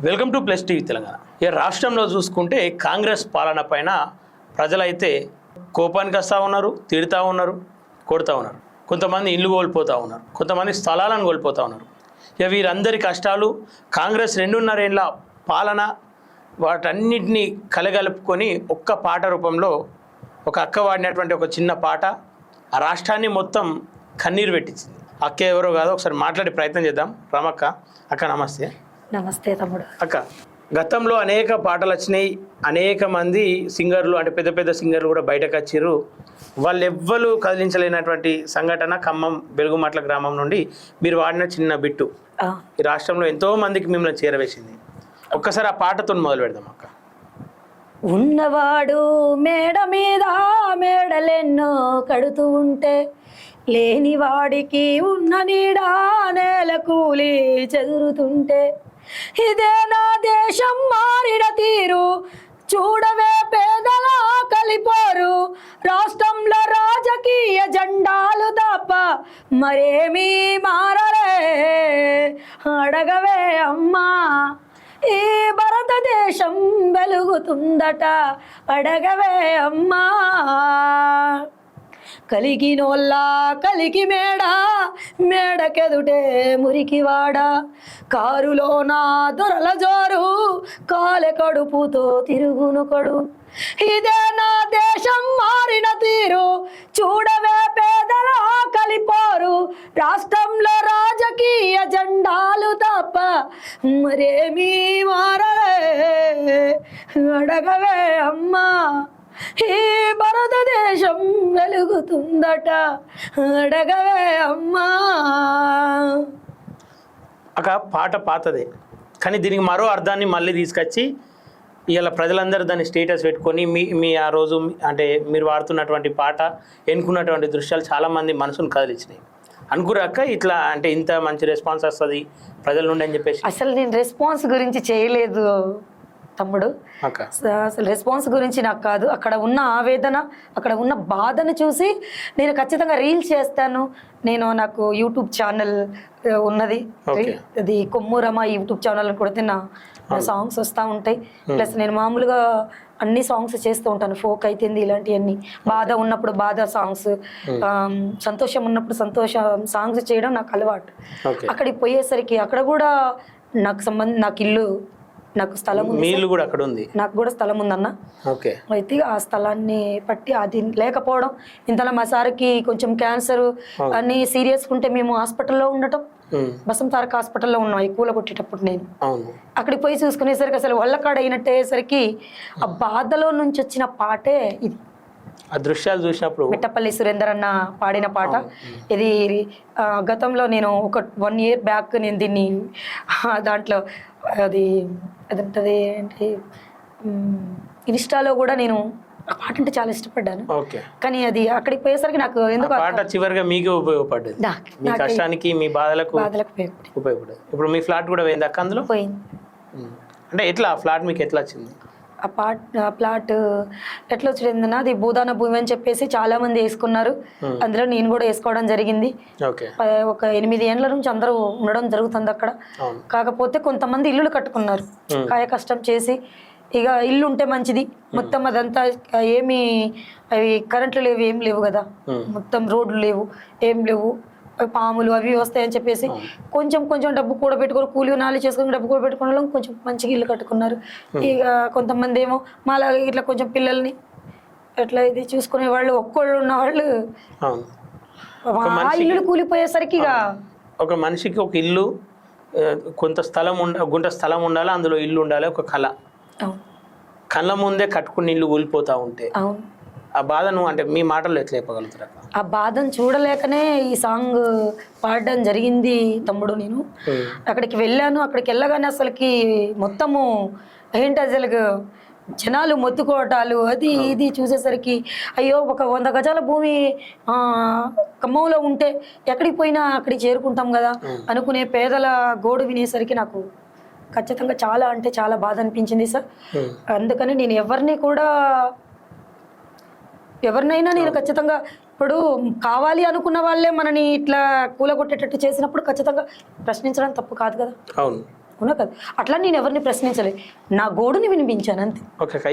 Welcome to plus TV Telangana. ఈ రాష్ట్రంలో చూసుకుంటే కాంగ్రెస్ పాలన పైన ప్రజలైతే కోపానికి వస్తూ ఉన్నారు, తిడుతూ ఉన్నారు, కొడుతూ ఉన్నారు. కొంతమంది ఇల్లు కోల్పోతూ ఉన్నారు, కొంతమంది స్థలాలను కోల్పోతూ ఉన్నారు. ఇక వీరందరి కష్టాలు కాంగ్రెస్ 2.5 ఏళ్ల పాలన వాటన్నిటినీ కలగలుపుకొని ఒక్క పాట రూపంలో ఒక అక్క వాడినటువంటి ఒక చిన్న పాట ఆ రాష్ట్రాన్ని మొత్తం కన్నీరు పెట్టించింది. అక్క ఎవరో కాదో ఒకసారి మాట్లాడే ప్రయత్నం చేద్దాం. రామక్క. అక్క నమస్తే. నమస్తే తమ్ముడు. అక్క, గతంలో అనేక పాటలు వచ్చినాయి, అనేక మంది సింగర్లు అంటే పెద్ద పెద్ద సింగర్లు కూడా బయటకు వచ్చారు. వాళ్ళు ఎవ్వరు కదిలించలేనటువంటి సంఘటన ఖమ్మం బెలుగుమట్ల గ్రామం నుండి మీరు వాడిన చిన్న బిట్టు ఈ రాష్ట్రంలో ఎంతో మందికి మిమ్మల్ని చేరవేసింది. ఒక్కసారి ఆ పాటతో మొదలు పెడదాం అక్క. ఉన్నవాడు మేడ మీద మేడలెన్నో కడుతూ ఉంటే లేనివాడికి ఉన్న నీడా నేల కూలి చెదురుతుంటే ఇదే నా దేశం మారిన తీరు చూడవే పేదల కలిపోరు రాష్ట్రంలో రాజకీయ జెండాలు తప్ప మరేమీ మారలే అడగవే అమ్మా ఈ భారతదేశం వెలుగుతుందట అడగవే అమ్మా కలిగినోళ్ళ కలిగి మేడకెదుటే మురికివాడ కారులోన దొరల జోరు కాలె కడుపుతో తిరుగునుకడు ఇదే నా దేశం మారిన తీరు చూడవే పేదల కలిపోరు రాష్ట్రంలో రాజకీయ జెండాలు తప్ప మరేమీ మారలే అడగవే అమ్మా ఈ భారతదేశం వెలుగుతుందట అడగవే అమ్మా. ఒక పాట పాతదే కానీ దీనికి మరో అర్థాన్ని మళ్ళీ తీసుకొచ్చి ఇవాళ ప్రజలందరూ దాన్ని స్టేటస్ పెట్టుకొని మీ ఆ రోజు అంటే మీరు వాడుతున్నటువంటి పాట ఎన్నుకున్నటువంటి దృశ్యాలు చాలామంది మనసును కదిలించినాయి. అనుకురాక ఇట్లా అంటే ఇంత మంచి రెస్పాన్స్ వస్తుంది ప్రజల నుండి అని చెప్పేసి. అసలు నేను రెస్పాన్స్ గురించి చేయలేదు తమ్ముడు. అసలు రెస్పాన్స్ గురించి నాకు కాదు, అక్కడ ఉన్న ఆవేదన అక్కడ ఉన్న బాధను చూసి నేను ఖచ్చితంగా రీల్స్ చేస్తాను. నాకు యూట్యూబ్ ఛానల్ ఉన్నది, అది కొమ్మూరమ్మ యూట్యూబ్ ఛానల్ అని కొడితే నా సాంగ్స్ వస్తూ ఉంటాయి. ప్లస్ నేను మామూలుగా అన్ని సాంగ్స్ చేస్తూ ఉంటాను, ఫోక్ అయితేంది ఇలాంటివన్నీ. బాధ ఉన్నప్పుడు బాధ సాంగ్స్, సంతోషం ఉన్నప్పుడు సంతోష సాంగ్స్ చేయడం నాకు అలవాటు. అక్కడికి పోయేసరికి అక్కడ కూడా నాకు ఇల్లు, నాకు స్థలం ఉంది, నాకు కూడా స్థలం ఉందన్న. అయితే ఆ స్థలాన్ని పట్టి అది లేకపోవడం, ఇంతలో మా సార్కి కొంచెం క్యాన్సర్ అని సీరియస్ ఉంటే మేము హాస్పిటల్లో ఉండటం, బసం తారక హాస్పిటల్లో ఉన్నాం ఎక్కువలో కొట్టేటప్పుడు. నేను అక్కడికి పోయి చూసుకునేసరికి అసలు వల్లకాడ అయినట్టు అయ్యేసరికి ఆ బాధలో నుంచి వచ్చిన పాటే ఇది. ఆ దృశ్యాలు చూసినప్పుడు మిట్టపల్లి సురేందర్ అన్న పాడిన పాట ఇది. గతంలో నేను ఒక 1 year బ్యాక్ నేను దీన్ని దాంట్లో అది అదంటది ఏంటి ఇన్స్టాలో కూడా నేను ఆ పాట అంటే చాలా ఇష్టపడ్డాను. కానీ అది అక్కడికి పోయేసరికి నాకు ఎందుకు పాట చివరిగా మీకు ఉపయోగపడ్డది, మీ కష్టానికి మీ బాధలకు ఉపయోగపడదు. ఇప్పుడు మీ ఫ్లాట్ కూడా పోయింది అక్క అందులో? పోయింది. అంటే ఎట్లా ఫ్లాట్ మీకు ఎట్లా వచ్చింది? ఆ ప్లాట్ ఎట్లా వచ్చిందన్న, అది భూదాన భూమి అని చెప్పేసి చాలా మంది వేసుకున్నారు, అందులో నేను కూడా వేసుకోవడం జరిగింది. ఒక 8 ఏళ్ల నుంచి అందరూ ఉండడం జరుగుతుంది అక్కడ. కాకపోతే కొంతమంది ఇల్లులు కట్టుకున్నారు కాయ కష్టం చేసి. ఇక ఇల్లు ఉంటే మంచిది, మొత్తం అదంతా ఏమి అవి కరెంట్లు లేవు, ఏం లేవు కదా, మొత్తం రోడ్లు లేవు, ఏం లేవు, పాములు అవి వస్తాయని చెప్పేసి కొంచెం కొంచెం డబ్బు కూడా పెట్టుకొని కూలి నాలి చేసుకుని డబ్బు కూడా పెట్టుకున్న వాళ్ళు కొంచెం మంచిగా ఇల్లు కట్టుకున్నారు. ఇక కొంతమంది ఏమో మాలా ఇట్లా కొంచెం పిల్లల్ని ఎట్లా ఇది చూసుకునే వాళ్ళు, ఒక్కళ్ళు ఉన్న వాళ్ళు ఆ ఇల్లు కూలిపోయేసరికి ఇక ఒక మనిషికి ఒక ఇల్లు, గుంట స్థలం ఉండాలి, అందులో ఇల్లు ఉండాలి, ఒక కళ. కళ్ళ ముందే కట్టుకుని ఇల్లు కూలిపోతా ఉంటే ఆ బాధను అంటే మీ మాటల్లో ఎట్లా చెప్పగలుగుతారు? ఆ బాధను చూడలేకనే ఈ సాంగ్ పాడడం జరిగింది తమ్ముడు. నేను అక్కడికి వెళ్ళాను, అక్కడికి వెళ్ళగానే అసలుకి మొత్తము ఏంటి అసలు జనాలు మొత్తుకోవటాలు అది ఇది చూసేసరికి అయ్యో ఒక 100 గజాల భూమి ఖమ్మంలో ఉంటే ఎక్కడికి పోయినా అక్కడికి చేరుకుంటాం కదా అనుకునే పేదల గోడు వినేసరికి నాకు ఖచ్చితంగా చాలా అంటే చాలా బాధ అనిపించింది సార్. అందుకని నేను ఎవరినైనా నేను ఖచ్చితంగా ఇప్పుడు కావాలి అనుకున్న వాళ్ళే మనని ఇట్లా కూలగొట్టేటట్టు చేసినప్పుడు ఖచ్చితంగా ప్రశ్నించడం తప్పు కాదు కదా. అవునా కదా? అట్లా నేను ఎవరిని ప్రశ్నించలేదు, నా గోడుని వినిపించాను అంతే. ఓకే.